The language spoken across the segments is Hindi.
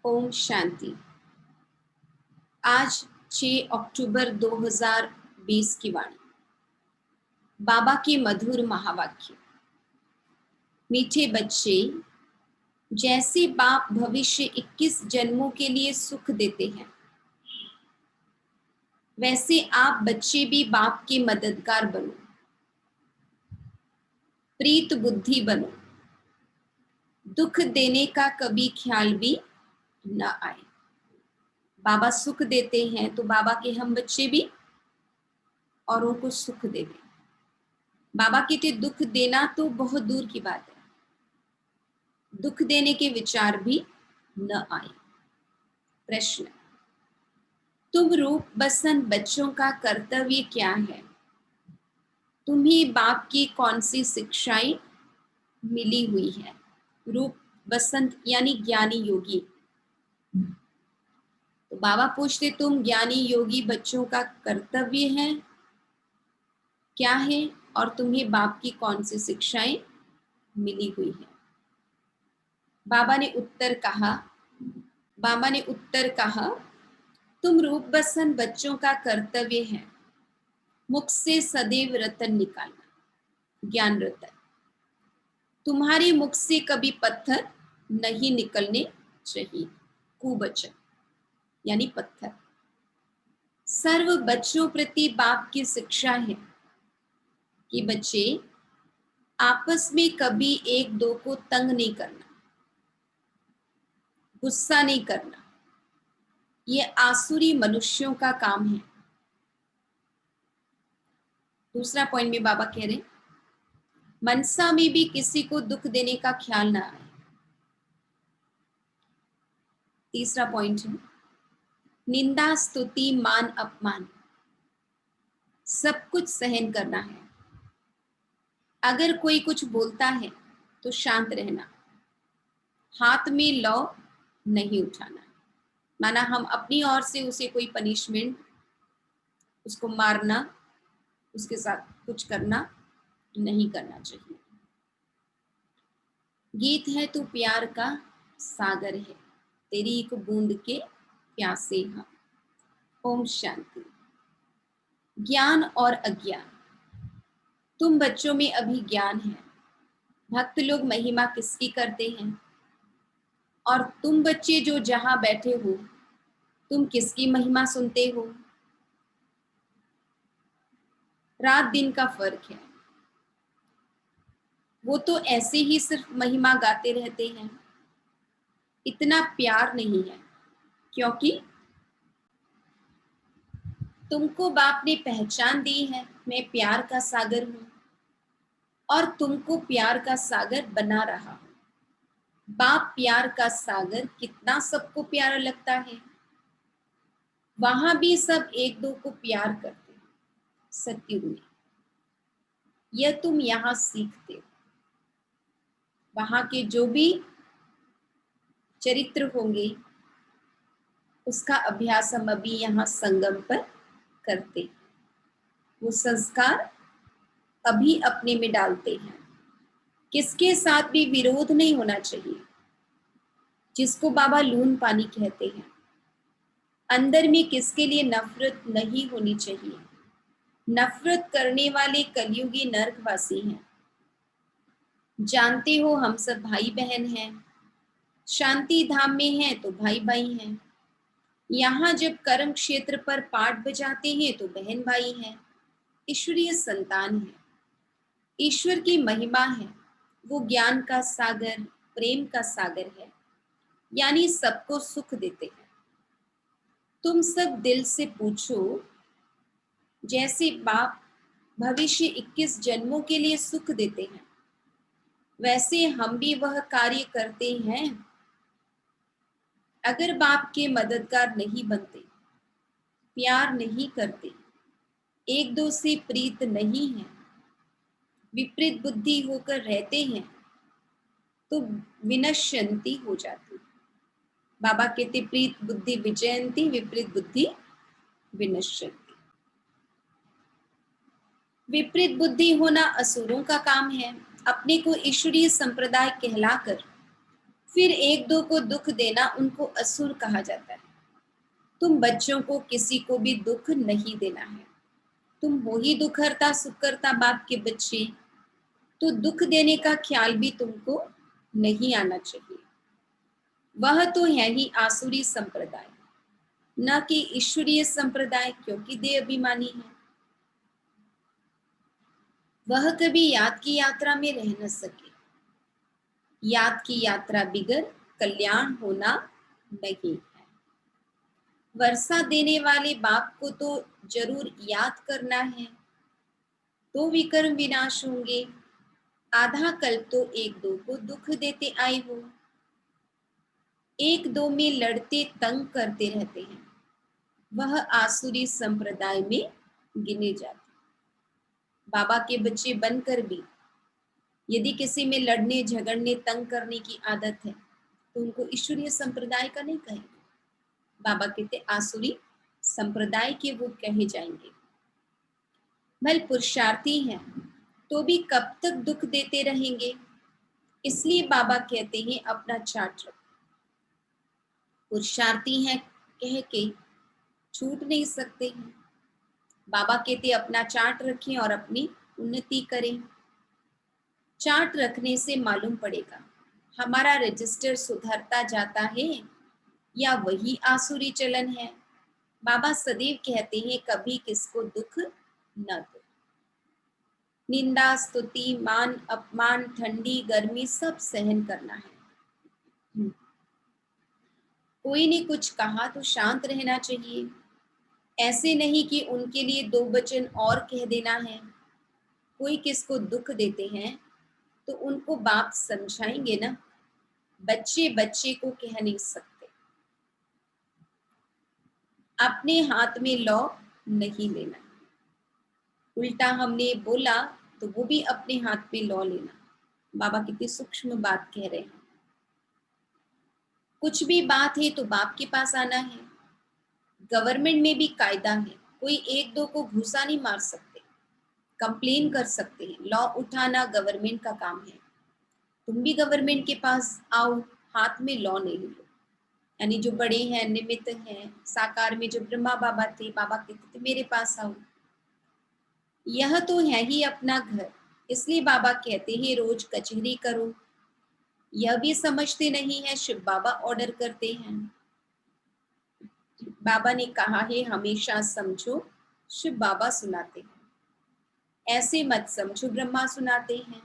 ओम शांति। आज 6 अक्टूबर 2020 की वाणी। बाबा के मधुर महावाक्य। मीठे बच्चे, जैसे बाप भविष्य 21 जन्मों के लिए सुख देते हैं, वैसे आप बच्चे भी बाप के मददगार बनो, प्रीत बुद्धि बनो, दुख देने का कभी ख्याल भी न आए। बाबा सुख देते हैं तो बाबा के हम बच्चे भी औरों को सुख देवें। बाबा कहते दुख देना तो बहुत दूर की बात है, दुख देने के विचार भी न आए। प्रश्न, तुम रूप बसंत बच्चों का कर्तव्य क्या है? तुम्हें बाप की कौन सी शिक्षाएं मिली हुई है? रूप बसंत यानी ज्ञानी योगी। तो बाबा पूछते तुम ज्ञानी योगी बच्चों का कर्तव्य है क्या है और तुम्हें बाप की कौन सी शिक्षाएं मिली हुई है? बाबा ने उत्तर कहा, तुम रूप बसंत बच्चों का कर्तव्य है मुख से सदैव रतन निकालना, ज्ञान रतन। तुम्हारे मुख से कभी पत्थर नहीं निकलने चाहिए, कुवचन यानी पत्थर। सर्व बच्चों प्रति बाप की शिक्षा है कि बच्चे आपस में कभी एक दो को तंग नहीं करना, गुस्सा नहीं करना, ये आसुरी मनुष्यों का काम है। दूसरा पॉइंट में बाबा कह रहे मनसा में भी किसी को दुख देने का ख्याल ना आए। तीसरा पॉइंट है निंदा स्तुति मान अपमान सब कुछ सहन करना है। अगर कोई कुछ बोलता है तो शांत रहना, हाथ में लौ नहीं उठाना। माना हम अपनी ओर से उसे कोई पनिशमेंट, उसको मारना, उसके साथ कुछ करना नहीं करना चाहिए। गीत है तू प्यार का सागर है, तेरी एक बूंद के प्यासे हम। ओम शांति। ज्ञान और अज्ञान। तुम बच्चों में अभी ज्ञान है। भक्त लोग महिमा किसकी करते हैं? और तुम बच्चे जो जहां बैठे हो, तुम किसकी महिमा सुनते हो? रात दिन का फर्क है। वो तो ऐसे ही सिर्फ महिमा गाते रहते हैं, इतना प्यार नहीं है, क्योंकि तुमको बाप ने पहचान दी है, मैं प्यार का सागर हूं और तुमको प्यार का सागर बना रहा हूं। बाप प्यार का सागर कितना सबको प्यारा लगता है। वहां भी सब एक दो को प्यार करते हैं। सत्युग में यह तुम यहां सीखते हो। वहां के जो भी चरित्र होंगे उसका अभ्यास हम अभी यहाँ संगम पर करते, वो संस्कार अभी अपने में डालते हैं। किसके साथ भी विरोध नहीं होना चाहिए, जिसको बाबा लून पानी कहते हैं। अंदर में किसके लिए नफरत नहीं होनी चाहिए। नफरत करने वाले कलयुगी नरकवासी हैं। जानते हो हम सब भाई बहन हैं, शांति धाम में हैं तो भाई भाई हैं। यहाँ जब कर्म क्षेत्र पर पाठ बजाते हैं तो बहन भाई हैं, ईश्वरीय संतान है। ईश्वर की महिमा है, वो ज्ञान का सागर, प्रेम का सागर है, यानी सबको सुख देते हैं। तुम सब दिल से पूछो, जैसे बाप भविष्य 21 जन्मों के लिए सुख देते हैं, वैसे हम भी वह कार्य करते हैं। अगर बाप के मददगार नहीं बनते, प्यार नहीं करते, एक दो से प्रीत नहीं है, विपरीत बुद्धि होकर रहते हैं, तो विनश्यंती हो जाती। बाबा कहते प्रीत बुद्धि विजयंती, विपरीत बुद्धि विनश्यंती। विपरीत बुद्धि होना असुरों का काम है। अपने को ईश्वरीय संप्रदाय कहलाकर फिर एक दो को दुख देना उनको असुर कहा जाता है। तुम बच्चों को किसी को भी दुख नहीं देना है। तुम हो ही दुखहर्ता सुखकर्ता बाप के बच्चे, तो दुख देने का ख्याल भी तुमको नहीं आना चाहिए। वह तो है ही आसुरी संप्रदाय, न कि ईश्वरीय संप्रदाय, क्योंकि देह अभिमानी है। वह कभी याद की यात्रा में रह न सके। याद की यात्रा बिगर कल्याण होना नहीं है। वर्षा देने वाले बाप को तो जरूर याद करना है, तो विकर्म विनाश होंगे। आधा कल्प तो एक दो को दुख देते आए हो, एक दो में लड़ते तंग करते रहते हैं, वह आसुरी संप्रदाय में गिने जाते। बाबा के बच्चे बनकर भी यदि किसी में लड़ने झगड़ने तंग करने की आदत है, तो उनको ईश्वरीय संप्रदाय का नहीं कहेंगे। बाबा कहते आसुरी संप्रदाय के वो कहे जाएंगे। भल पुरुषार्थी हैं तो भी कब तक दुख देते रहेंगे, इसलिए बाबा कहते हैं अपना चार्ट रखो। पुरुषार्थी हैं कह के छूट नहीं सकते हैं। बाबा कहते अपना चार्ट रखें और अपनी उन्नति करें। चार्ट रखने से मालूम पड़ेगा हमारा रजिस्टर सुधरता जाता है या वही आसुरी चलन है। बाबा सदैव कहते हैं कभी किसको दुख न दो। निंदा स्तुति मान अपमान ठंडी गर्मी सब सहन करना है। कोई ने कुछ कहा तो शांत रहना चाहिए। ऐसे नहीं कि उनके लिए दो वचन और कह देना है। कोई किसको दुख देते हैं तो उनको बाप समझाएंगे ना। बच्चे बच्चे को कह नहीं सकते। अपने हाथ में लौ नहीं लेना। उल्टा हमने बोला तो वो भी अपने हाथ में लौ लेना। बाबा कितनी सूक्ष्म बात कह रहे हैं। कुछ भी बात है तो बाप के पास आना है। गवर्नमेंट में भी कायदा है, कोई एक दो को घूसा नहीं मार सकते, कंप्लेन कर सकते हैं। लॉ उठाना गवर्नमेंट का काम है। तुम भी गवर्नमेंट के पास आओ, हाथ में लॉ नहीं लो। यानी जो बड़े हैं, निमित्त हैं, साकार में जो ब्रह्मा बाबा थे, बाबा कहते थे मेरे पास आओ। यह तो है ही अपना घर, इसलिए बाबा कहते हैं रोज कचहरी करो। यह भी समझते नहीं है शिव बाबा ऑर्डर करते हैं। बाबा ने कहा है हमेशा समझो शिव बाबा सुनाते हैं, ऐसे मत समझो ब्रह्मा सुनाते हैं।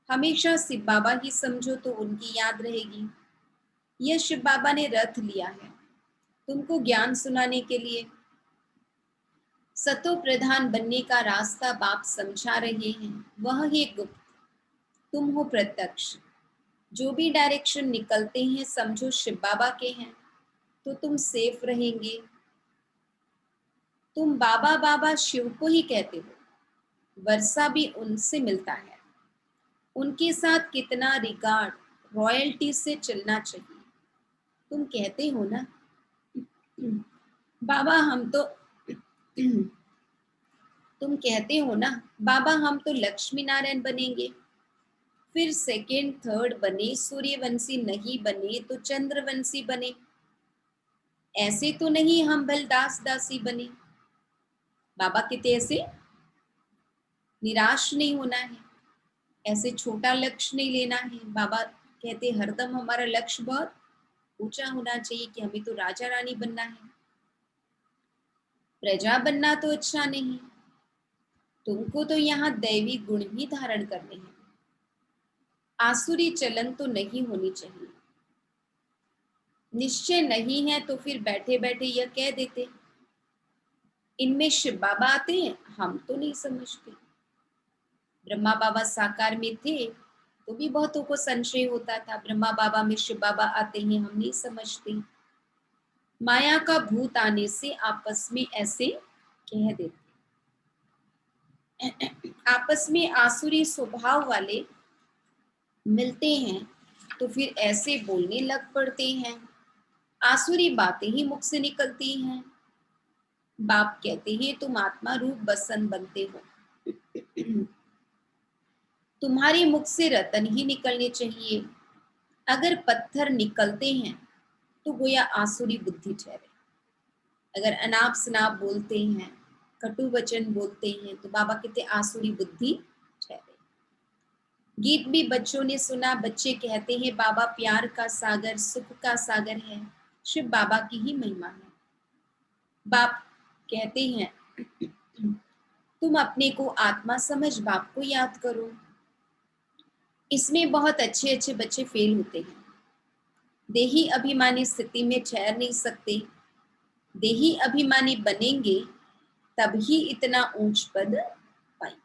हमेशा शिव बाबा ही समझो तो उनकी याद रहेगी। यह शिव बाबा ने रथ लिया है तुमको ज्ञान सुनाने के लिए। सतो प्रधान बनने का रास्ता बाप समझा रहे हैं, वह है गुप्त, तुम हो प्रत्यक्ष। जो भी डायरेक्शन निकलते हैं समझो शिव बाबा के हैं, तो तुम सेफ रहेंगे। तुम बाबा बाबा शिव को ही कहते हो, वर्षा भी उनसे मिलता है। उनके साथ कितना रिगार्ड, रॉयल्टी से चलना चाहिए। तुम कहते हो ना बाबा हम तो तुम कहते हो ना बाबा हम तो लक्ष्मी नारायण बनेंगे, फिर सेकेंड थर्ड बने, सूर्यवंशी नहीं बने तो चंद्रवंशी बने। ऐसे तो नहीं हम बलदास दासी बने। बाबा कहते ऐसे निराश नहीं होना है, ऐसे छोटा लक्ष्य नहीं लेना है। बाबा कहते हरदम हमारा लक्ष्य बहुत ऊंचा होना चाहिए कि हमें तो राजा रानी बनना है, प्रजा बनना तो अच्छा नहीं। तुमको तो यहाँ दैवी गुण ही धारण करने हैं, आसुरी चलन तो नहीं होनी चाहिए। निश्चय नहीं है तो फिर बैठे बैठे यह कह देते इनमें शिव बाबा आते हैं, हम तो नहीं समझते। ब्रह्मा बाबा साकार में थे तो भी बहुतों को संशय होता था, ब्रह्मा बाबा में शिव बाबा आते हैं, हम नहीं समझते। माया का भूत आने से आपस में ऐसे कह देते। आपस में आसुरी स्वभाव वाले मिलते हैं तो फिर ऐसे बोलने लग पड़ते हैं। आसुरी बातें ही मुख से निकलती हैं। बाप कहते हैं तुम आत्मा रूप बसन बनते हो, तुम्हारे मुख से रतन ही निकलने चाहिए, अगर पत्थर निकलते हैं तो गोया आसुरी बुद्धि ठहरे। अगर अनाप शनाप बोलते हैं, कटु वचन बोलते हैं, तो बाबा कहते आसुरी बुद्धि ठहरे। गीत भी बच्चों ने सुना, बच्चे कहते हैं बाबा प्यार का सागर, सुख का सागर है, शिव बाबा की ही महिमा है। बाप कहते हैं तुम अपने को आत्मा समझ बाप को याद करो। इसमें बहुत अच्छे अच्छे बच्चे फेल होते हैं। देही अभिमानी स्थिति में ठहर नहीं सकते। देही अभिमानी बनेंगे तभी इतना ऊंच पद पाएंगे।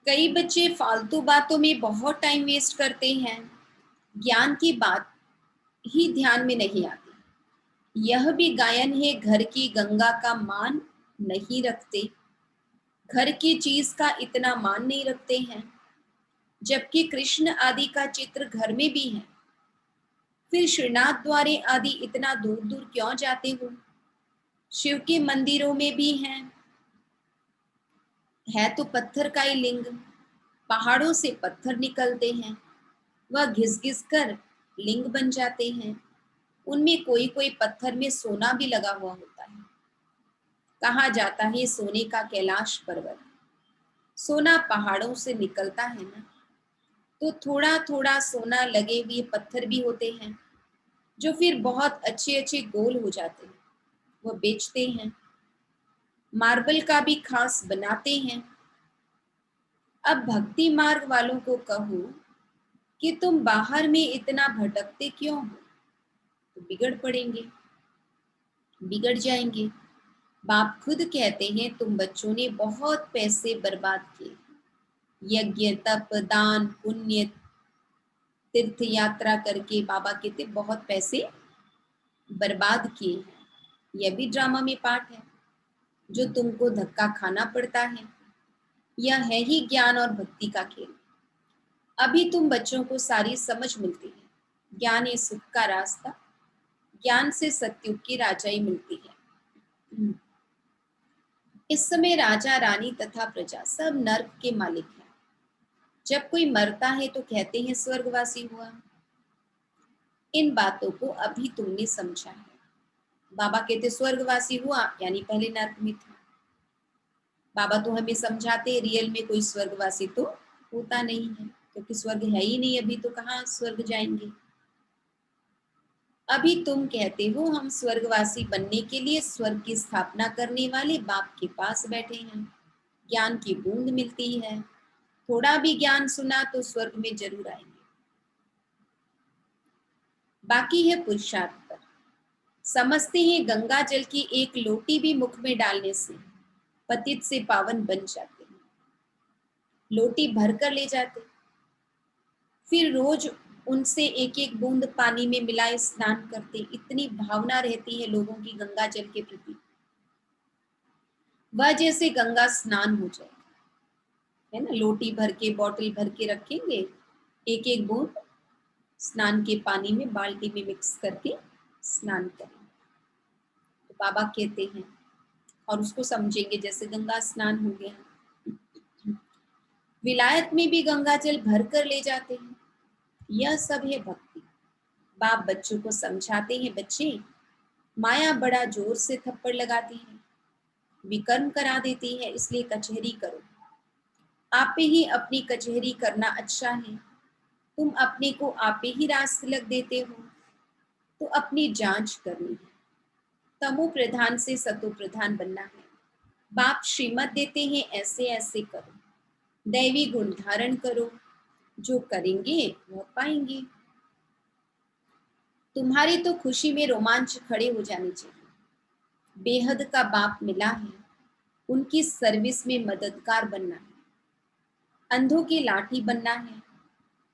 कई बच्चे फालतू बातों में बहुत टाइम वेस्ट करते हैं, ज्ञान की बात ही ध्यान में नहीं आती। यह भी गायन है, घर की गंगा का मान नहीं रखते, घर की चीज का इतना मान नहीं रखते हैं, जबकि कृष्ण आदि का चित्र घर में भी है। फिर श्रीनाथ द्वारे आदि इतना दूर दूर क्यों जाते हो? शिव के मंदिरों में भी है तो पत्थर का ही लिंग। पहाड़ों से पत्थर निकलते हैं, वह घिस घिस कर लिंग बन जाते हैं। उनमें कोई कोई पत्थर में सोना भी लगा हुआ होता है। कहा जाता है सोने का कैलाश पर्वत। सोना पहाड़ों से निकलता है ना, तो थोड़ा थोड़ा सोना लगे हुए पत्थर भी होते हैं, जो फिर बहुत अच्छे अच्छे गोल हो जाते हैं, वह बेचते हैं। मार्बल का भी खास बनाते हैं। अब भक्ति मार्ग वालों को कहो कि तुम बाहर में इतना भटकते क्यों हो, तो बिगड़ पड़ेंगे, बिगड़ जाएंगे। बाप खुद कहते हैं तुम बच्चों ने बहुत पैसे बर्बाद किए, यज्ञ तप दान पुण्य तीर्थ यात्रा करके बाबा कहते बहुत पैसे बर्बाद किए हैं। यह भी ड्रामा में पार्ट है जो तुमको धक्का खाना पड़ता है। यह है ही ज्ञान और भक्ति का खेल। अभी तुम बच्चों को सारी समझ मिलती है। ज्ञान है सुख का रास्ता, ज्ञान से सत्युग की राजाई मिलती है। इस समय राजा रानी तथा प्रजा सब नर्क के मालिक हैं। जब कोई मरता है तो कहते हैं स्वर्गवासी हुआ। इन बातों को अभी तुमने समझा है। बाबा कहते स्वर्गवासी हुआ यानी पहले नर्क में था। बाबा तो हमें समझाते रियल में कोई स्वर्गवासी तो होता नहीं है, क्योंकि स्वर्ग है ही नहीं, अभी तो कहाँ स्वर्ग जाएंगे। अभी तुम कहते हो हम स्वर्गवासी बनने के लिए स्वर्ग की स्थापना करने वाले बाप के पास बैठे हैं। ज्ञान की बूंद मिलती है, थोड़ा भी ज्ञान सुना तो स्वर्ग में जरूर आएंगे। बाकी है पुरुषार्थ पर। समझते हैं गंगा जल की एक लोटी भी मुख में डालने से पतित से पावन बन जाते हैं। लोटी भर कर ले जाते, फिर रोज उनसे एक एक बूंद पानी में मिलाए स्नान करते। इतनी भावना रहती है लोगों की गंगा जल के प्रति, वह जैसे गंगा स्नान हो जाए, है ना। लोटी भर के बॉटल भर के रखेंगे, एक एक बूंद स्नान के पानी में बाल्टी में मिक्स करके स्नान करेंगे। तो बाबा कहते हैं और उसको समझेंगे जैसे गंगा स्नान हो गया। विलायत में भी गंगा जल भर कर ले जाते हैं। यह सब है भक्ति। बाप बच्चों को समझाते हैं बच्चे, माया बड़ा जोर से थप्पड़ लगाती है, विकर्म करा देती है, इसलिए कचहरी करो। आप ही अपनी कचहरी करना अच्छा है। तुम अपने को आप ही रास तिलक देते हो, तो अपनी जांच करनी है। तमो प्रधान से सतो प्रधान बनना है। बाप श्रीमत देते हैं ऐसे ऐसे करो, दैवी गुण धारण करो, जो करेंगे वह पाएंगे। तुम्हारी तो खुशी में रोमांच खड़े हो जाने चाहिए। बेहद का बाप मिला है, उनकी सर्विस में मददगार बनना है, अंधों की लाठी बनना है।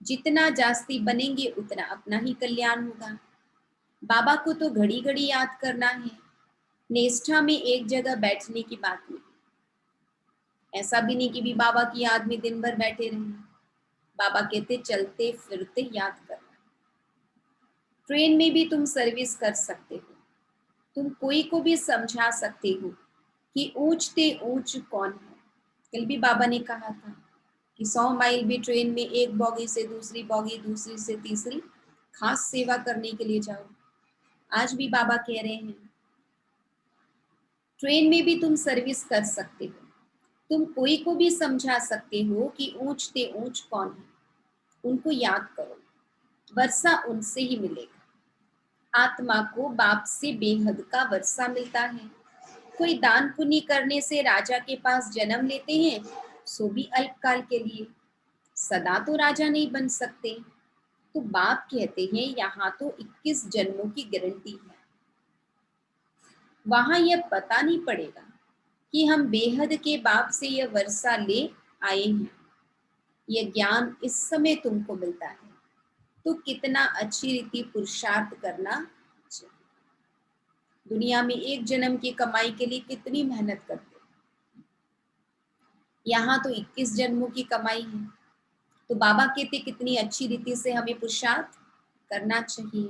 जितना जास्ती बनेंगे उतना अपना ही कल्याण होगा। बाबा को तो घड़ी घड़ी याद करना है। निष्ठा में एक जगह बैठने की बात नहीं। ऐसा भी नहीं कि भी बाबा की याद में दिन भर बैठे रहें। बाबा कहते चलते फिरते याद करना। ट्रेन में भी तुम सर्विस कर सकते हो। तुम कोई को भी समझा सकते हो कि ऊंचते ऊंच कौन है। कल भी बाबा ने कहा था कि 100 माइल भी ट्रेन में एक बॉगी से दूसरी बॉगी, दूसरी से तीसरी खास सेवा करने के लिए जाओ। आज भी बाबा कह रहे हैं ट्रेन में भी तुम सर्विस कर सकते हो, तुम कोई को भी समझा सकते हो कि ऊंच से ऊंच कौन है, उनको याद करो, वर्षा उनसे ही मिलेगा। आत्मा को बाप से बेहद का वर्षा मिलता है। कोई दान पुण्य करने से राजा के पास जन्म लेते हैं, सो भी अल्पकाल के लिए, सदा तो राजा नहीं बन सकते। तो बाप कहते हैं यहाँ तो 21 जन्मों की गारंटी है। वहां यह पता नहीं पड़ेगा कि हम बेहद के बाप से यह वर्षा ले आए हैं। यह ज्ञान इस समय तुमको मिलता है, तो कितना अच्छी रीति पुरुषार्थ करना चाहिए। दुनिया में एक जन्म की कमाई के लिए कितनी मेहनत करते हैं, यहाँ तो 21 जन्मों की कमाई है। तो बाबा कहते कितनी अच्छी रीति से हमें पुरुषार्थ करना चाहिए।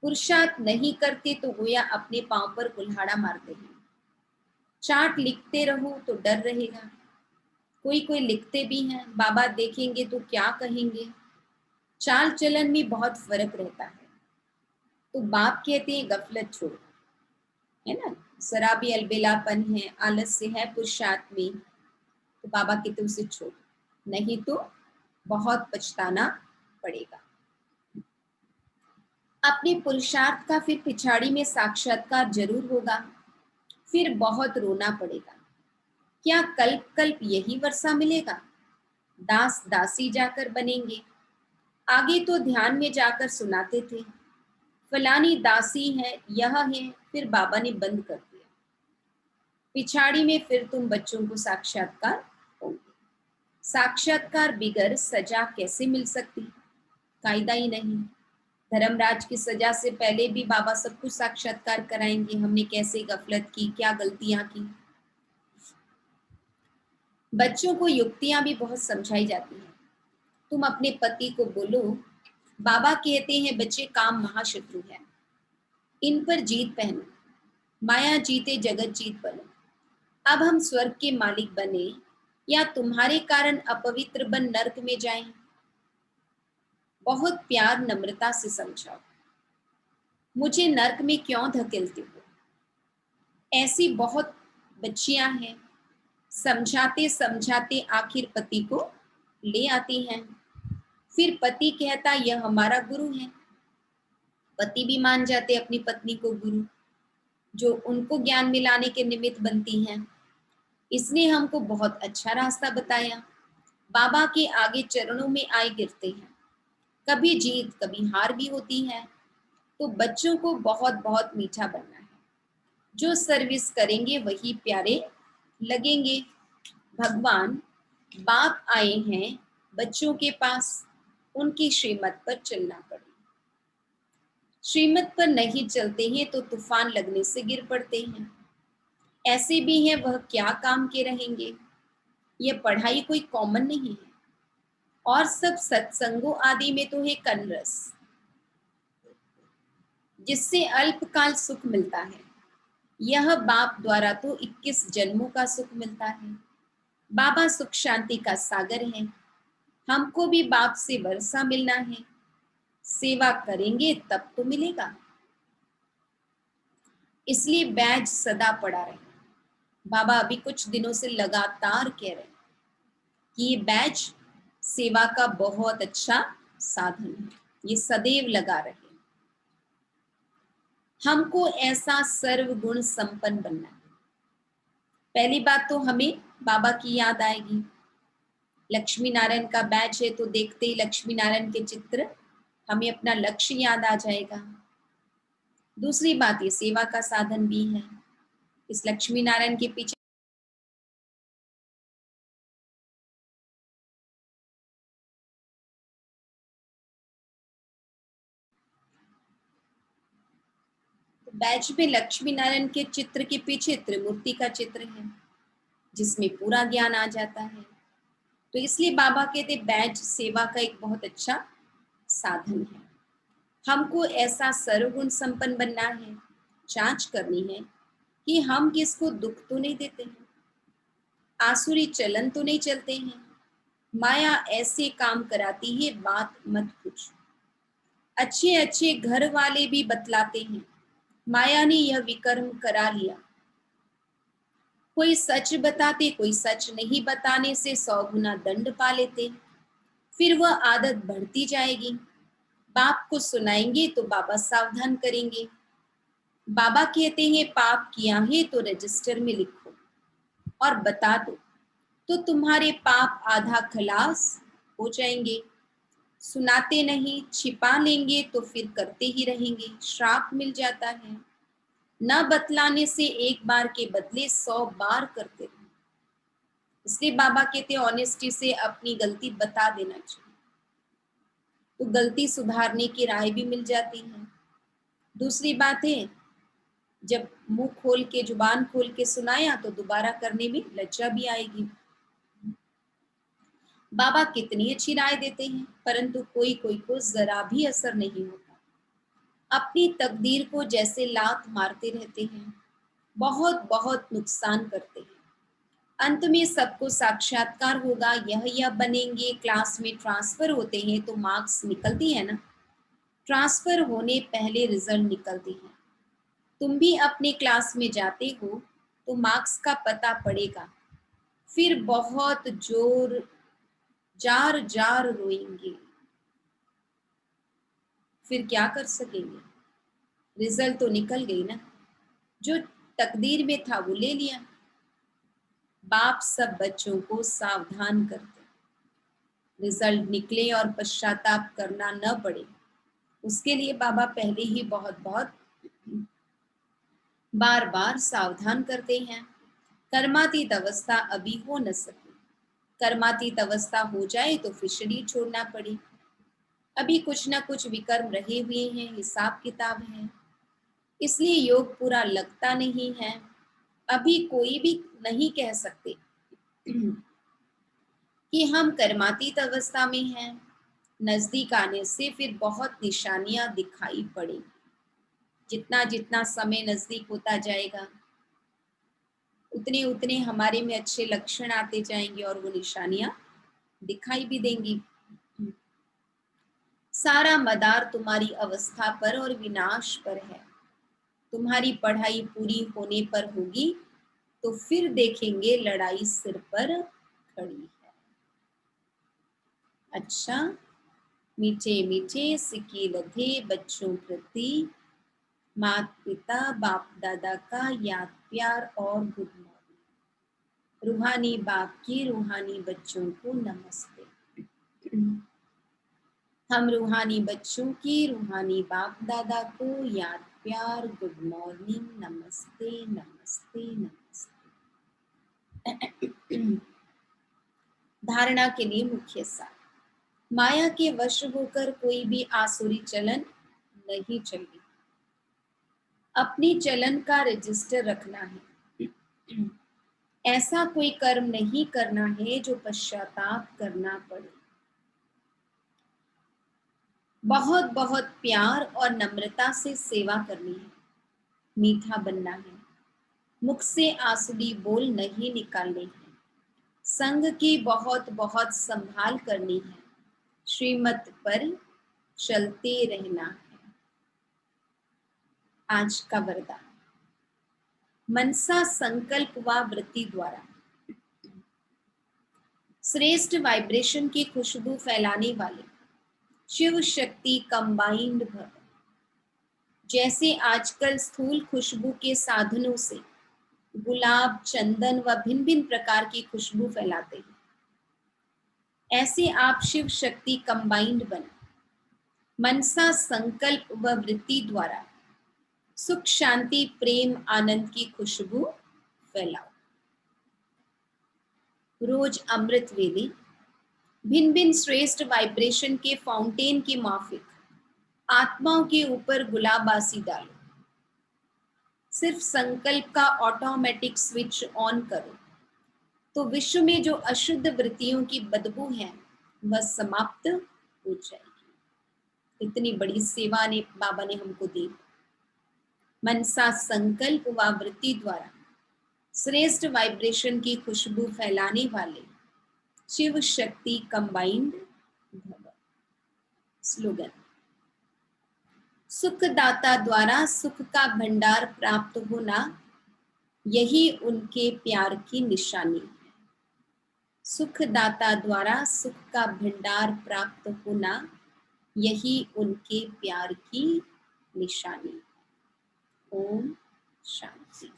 पुरुषार्थ नहीं करते तो गोया अपने पांव पर कुल्हाड़ा मारते हैं। चार्ट लिखते रहो तो डर रहेगा। कोई कोई लिखते भी हैं, बाबा देखेंगे तो क्या कहेंगे। चाल चलन में बहुत फर्क रहता है। तो बाप कहते हैं गफलत छोड़ो, है ना, शराबी अलबेलापन है, आलस्य है पुरुषार्थ में, तो बाबा कहते उसे छोड़ो, नहीं तो बहुत पछताना पड़ेगा। अपने पुरुषार्थ का फिर पिछाड़ी में साक्षात्कार जरूर होगा, फिर बहुत रोना पड़ेगा। क्या कल्प कल्प यही वर्षा मिलेगा? दास दासी जाकर बनेंगे। आगे तो ध्यान में जाकर सुनाते थे फलानी दासी है, यह है, फिर बाबा ने बंद कर दिया। पिछाड़ी में फिर तुम बच्चों को साक्षात्कार होंगे। साक्षात्कार बिगर सजा कैसे मिल सकती? कायदा ही नहीं। धर्मराज की सजा से पहले भी बाबा सब कुछ साक्षात्कार कराएंगे, हमने कैसे गफलत की, क्या गलतियां की। बच्चों को युक्तियां भी बहुत समझाई जाती हैं। तुम अपने पति को बोलो बाबा कहते हैं बच्चे काम महाशत्रु है, इन पर जीत पहनो, माया जीते जगत जीत बनो। अब हम स्वर्ग के मालिक बने या तुम्हारे कारण अपवित्र बन नरक में जाएं? बहुत प्यार नम्रता से समझाओ, मुझे नरक में क्यों धकेलते हो? ऐसी बहुत बच्चियां हैं, समझाते समझाते आखिर पति को ले आती हैं। फिर पति कहता यह हमारा गुरु है, पति भी मान जाते अपनी पत्नी को गुरु, जो उनको ज्ञान मिलाने के निमित्त बनती हैं। इसने हमको बहुत अच्छा रास्ता बताया। बाबा के आगे चरणों में आए गिरते हैं। कभी जीत कभी हार भी होती है। तो बच्चों को बहुत बहुत मीठा बनना है। जो सर्विस करेंगे वही प्यारे लगेंगे। भगवान बाप आए हैं बच्चों के पास, उनकी श्रीमत पर चलना पड़े। श्रीमत पर नहीं चलते हैं तो तूफान लगने से गिर पड़ते हैं। ऐसे भी हैं वह क्या काम के रहेंगे। यह पढ़ाई कोई कॉमन नहीं है, और सब सत्संगों आदि में तो है कनरस, जिससे अल्पकाल सुख मिलता है। यह बाप द्वारा तो 21 जन्मों का सुख मिलता है। बाबा सुख शांति का सागर है। हमको भी बाप से वर्षा मिलना है। सेवा करेंगे तब तो मिलेगा। इसलिए बैज सदा पड़ा रहे। बाबा अभी कुछ दिनों से लगातार कह रहे हैं कि ये बैज सेवा का बहुत अच्छा साधन है, ये सदैव लगा रहे। हमको ऐसा सर्वगुण संपन्न बनना है। पहली बात तो हमें बाबा की याद आएगी। लक्ष्मी नारायण का बैच है तो देखते ही लक्ष्मी नारायण के चित्र हमें अपना लक्ष्य याद आ जाएगा। दूसरी बात ये सेवा का साधन भी है। इस लक्ष्मी नारायण के पीछे बैच में लक्ष्मी नारायण के चित्र के पीछे त्रिमूर्ति का चित्र है, जिसमें पूरा ज्ञान आ जाता है। तो इसलिए बाबा कहते बैच सेवा का एक बहुत अच्छा साधन है। हमको ऐसा सर्वगुण संपन्न बनना है। जांच करनी है कि हम किसको दुख तो नहीं देते हैं, आसुरी चलन तो नहीं चलते हैं, माया ऐसे काम कराती है बात मत पूछो। अच्छे अच्छे घर वाले भी बतलाते हैं माया ने यह विकर्म करा लिया। कोई सच बताते, कोई सच नहीं बताने से 100 गुना दंड पा लेते। फिर वह आदत बढ़ती जाएगी। बाप को सुनाएंगे तो बाबा सावधान करेंगे। बाबा कहते हैं पाप किया है तो रजिस्टर में लिखो और बता दो, तो तुम्हारे पाप आधा खलास हो जाएंगे। सुनाते नहीं, छिपा लेंगे तो फिर करते ही रहेंगे, श्राप मिल जाता है। न बतलाने से एक बार के बदले 100 बार करते रहो। इसलिए बाबा कहते हैं ऑनेस्टी से अपनी गलती बता देना चाहिए, तो गलती सुधारने की राय भी मिल जाती है। दूसरी बात है, जब मुंह खोल के जुबान खोल के सुनाया तो दोबारा करने में लज्जा भी आएगी। बाबा कितनी अच्छी राय देते हैं, परंतु कोई कोई को जरा भी असर नहीं होता। अपनी तकदीर को जैसे लात मारते रहते हैं, बहुत बहुत नुकसान करते हैं। अंत में सबको साक्षात्कार होगा, यह बनेंगे। क्लास में ट्रांसफर होते हैं तो मार्क्स निकलती है ना, ट्रांसफर होने पहले रिजल्ट निकलती है। तुम भी अपने क्लास में जाते हो तो मार्क्स का पता पड़ेगा, फिर बहुत जोर जार जार रोएंगे, फिर क्या कर सकेंगे। रिजल्ट तो निकल गई ना, जो तकदीर में था वो ले लिया। बाप सब बच्चों को सावधान करते, रिजल्ट निकले और पश्चाताप करना न पड़े, उसके लिए बाबा पहले ही बहुत बहुत बार बार सावधान करते हैं। कर्मातीत अवस्था अभी हो न सके, कर्मातीत अवस्था हो जाए तो फिर शरीर छोड़ना पड़े। अभी कुछ ना कुछ विकर्म रहे हुए हैं, हिसाब किताब है, इसलिए योग पूरा लगता नहीं है। अभी कोई भी नहीं कह सकते कि हम कर्मातीत अवस्था में हैं। नजदीक आने से फिर बहुत निशानियां दिखाई पड़ेंगी। जितना जितना समय नजदीक होता जाएगा उतने उतने हमारे में अच्छे लक्षण आते जाएंगे और वो निशानियां दिखाई भी देंगी। सारा मदार तुम्हारी अवस्था पर और विनाश पर है। तुम्हारी पढ़ाई पूरी होने पर होगी तो फिर देखेंगे लड़ाई सिर पर खड़ी है। अच्छा, मीठे मीठे सिक्के लधे बच्चों प्रति माता पिता बाप दादा का याद प्यार और गुड मॉर्निंग। रूहानी बाप की रूहानी बच्चों को नमस्ते। हम रूहानी बच्चों की रूहानी बाप दादा को याद प्यार गुड मॉर्निंग, नमस्ते नमस्ते नमस्ते। धारणा के लिए मुख्य सार, माया के वश होकर कोई भी आसुरी चलन नहीं चलेगी। अपनी चलन का रजिस्टर रखना है। ऐसा कोई कर्म नहीं करना है जो पश्चाताप करना पड़े। बहुत बहुत प्यार और नम्रता से सेवा करनी है, मीठा बनना है, मुख से आसुरी बोल नहीं निकालने हैं, संग की बहुत बहुत संभाल करनी है, श्रीमत पर चलते रहना है। आज का वरदान, मनसा संकल्प व वृत्ति द्वारा श्रेष्ठ वाइब्रेशन की खुशबू फैलाने वाले शिव शक्ति कंबाइंड भव। जैसे आजकल स्थूल खुशबू के साधनों से गुलाब, चंदन व भिन्न भिन्न प्रकार की खुशबू फैलाते हैं, ऐसे आप शिव शक्ति कंबाइंड बने। मनसा संकल्प व वृत्ति द्वारा सुख शांति प्रेम आनंद की खुशबू फैलाओ। रोज अमृत वेले भिन्न भिन्न श्रेष्ठ वाइब्रेशन के फाउंटेन की माफिक आत्माओं के ऊपर गुलाबासी डालो। सिर्फ संकल्प का ऑटोमेटिक स्विच ऑन करो तो विश्व में जो अशुद्ध वृत्तियों की बदबू है वह समाप्त हो जाएगी। इतनी बड़ी सेवा ने बाबा ने हमको दी। मनसा संकल्प व वृत्ति द्वारा श्रेष्ठ वाइब्रेशन की खुशबू फैलाने वाले शिव शक्ति कंबाइंड भव। स्लोगन, सुखदाता द्वारा सुख का भंडार प्राप्त होना, यही उनके प्यार की निशानी है। सुखदाता द्वारा सुख का भंडार प्राप्त होना, यही उनके प्यार की निशानी है। ओम शांति।